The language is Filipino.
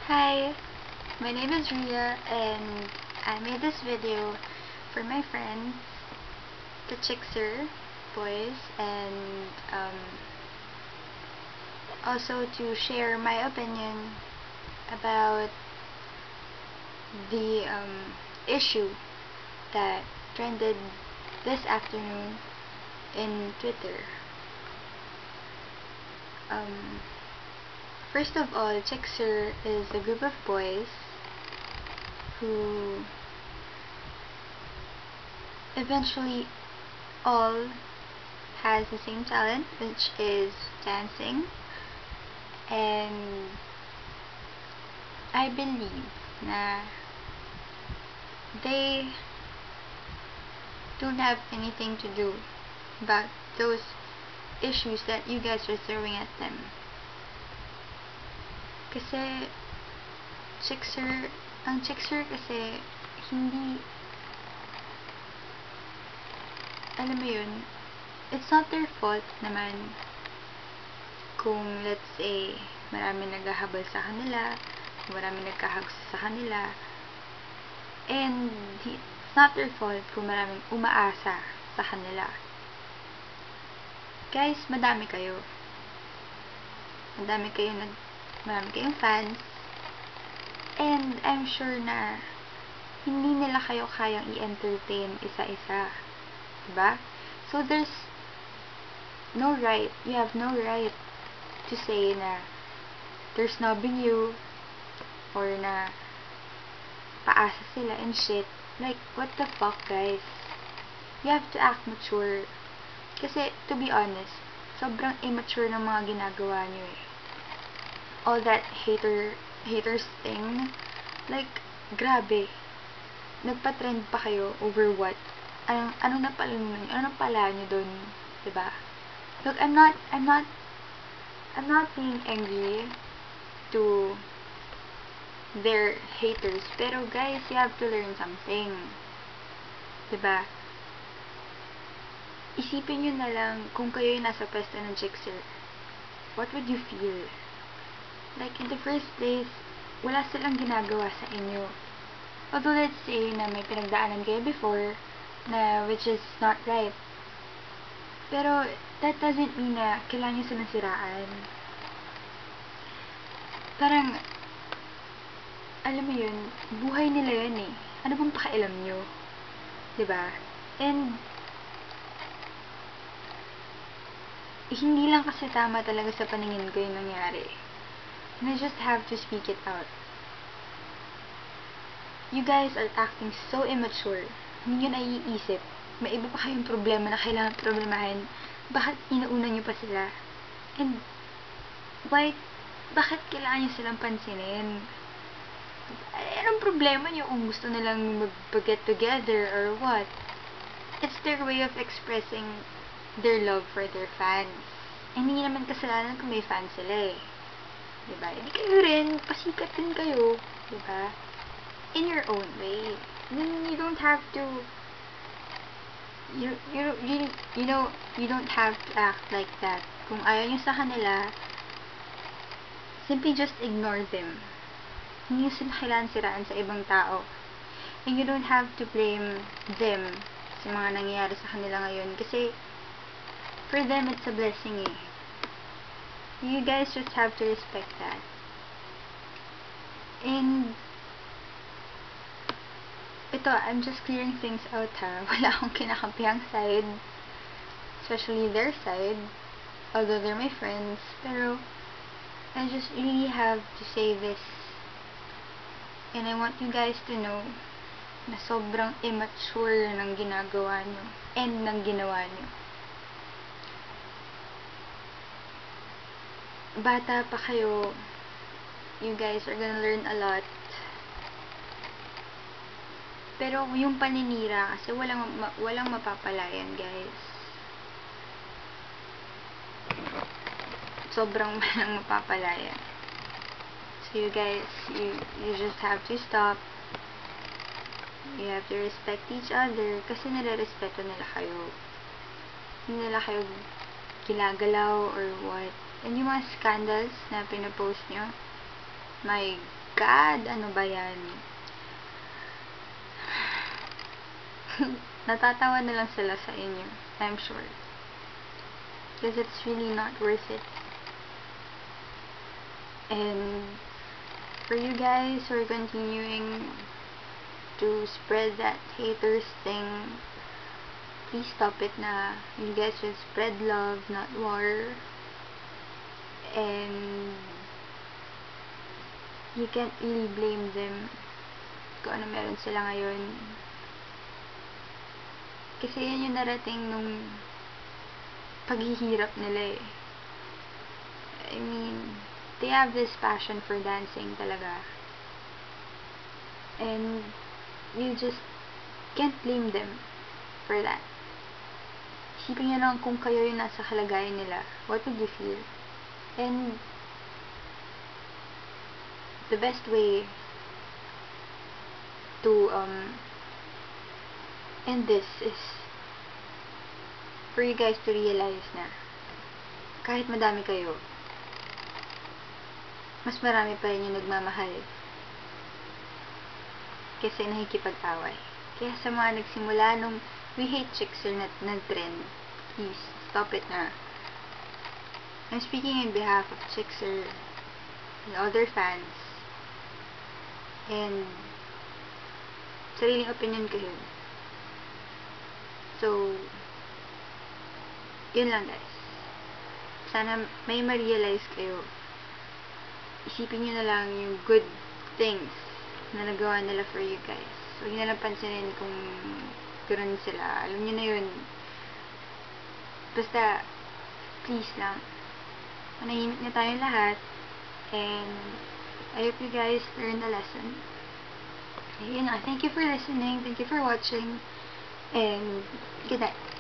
Hi, my name is Ria and I made this video for my friends, the Chickser boys, and also to share my opinion about the issue that trended this afternoon in Twitter. First of all, Chickser is a group of boys who eventually all has the same talent, which is dancing, and I believe na they don't have anything to do about those issues that you guys are throwing at them. Kasi ang Chickser kasi hindi, alam mo yun, it's not their fault naman kung let's say marami naghahabol sa kanila, marami nagkahagusto sa kanila, and it's not their fault kung maraming umaasa sa kanila. Guys, madami kayo. Marami kayong fans, and I'm sure na hindi nila kayo kayang i-entertain isa-isa. Diba? So there's no right, you have no right to say na they're snubbing you or na paasa sila and shit. Like, what the fuck, guys? You have to act mature. Kasi, to be honest, sobrang immature ng mga ginagawa nyo eh. All that haters thing, like, grabe. Nagpa-trend pa kayo over what? Ano na pala nyo dun, diba? Look, I'm not being angry to their haters, pero guys, you have to learn something. Diba? Isipin nyo na lang kung kayo yung nasa pwesto ng Chickser. What would you feel? Like, in the first place, wala silang ginagawa sa inyo. Although, let's say na may pinagdaanan kayo before, na which is not right. Pero, that doesn't mean na kailangan nyo silang siraan. Parang, alam mo yun, buhay nila yun eh. Ano bang pakialam nyo? Diba? And, hindi lang kasi tama talaga sa paningin ko yung nangyari. And I just have to speak it out. You guys are acting so immature. Hindi nyo naiisip. May iba pa kayong problema na kailangan problemahin. Bakit inauna nyo pa sila? And, bakit kailangan nyo silang pansinin? Anong problema nyo kung gusto nilang mag-get together or what? It's their way of expressing their love for their fans. Hindi naman kasalanan kung may fans sila eh. Diba? Hindi kayo rin, pasikat din kayo. Diba? In your own way. You don't have to, you know, you don't have to act like that. Kung ayaw nyo sa kanila, simply just ignore them. Hindi nyo sila kailangan siraan sa ibang tao. And you don't have to blame them sa mga nangyayari sa kanila ngayon. Kasi, for them, it's a blessing eh. You guys just have to respect that. And, ito, I'm just clearing things out ha. Wala akong kinakampihang side. Especially their side. Although they're my friends. Pero, I just really have to say this. And I want you guys to know na sobrang immature ng ginagawa nyo. And ng ginawa nyo. Bata pa kayo, you guys are gonna learn a lot. Pero yung paninira, kasi walang mapapalayan, guys. Sobrang walang mapapalayan. So you guys, you just have to stop. You have to respect each other, kasi nire-respeto nila kayo. Hindi nila kayo ginagalaw or what. And yung mga scandals na pinapost nyo, My God, ano ba yan? Natatawa na lang sila sa inyo, I'm sure. Because it's really not worth it. And for you guys who are continuing to spread that haters thing, please stop it na. You guys should spread love, not war. And you can't really blame them kung ano meron sila ngayon. Kasi yan yung narating nung paghihirap nila eh. I mean, they have this passion for dancing talaga. And you just can't blame them for that. Isipin nyo lang kung kayo yung nasa kalagayan nila, what would you feel? And the best way to end this is for you guys to realize na kahit madami kayo, mas marami pa rin yung nagmamahal kaysa nakikipag-away. Kaya sa mga nagsimula nung we hate chicks na trend, please stop it na. I'm speaking on behalf of Chickser and other fans, and sariling opinion ko yun. So, yun lang guys. Sana may ma-realize kayo. Isipin nyo na lang yung good things na nagawa nila for you guys. Huwag nyo na lang pansinin kung gano'n sila. Alam nyo na yun. Basta, please lang. Manahimik na tayong lahat. And I hope you guys learned a lesson. Ayun na. Thank you for listening. Thank you for watching. And good night.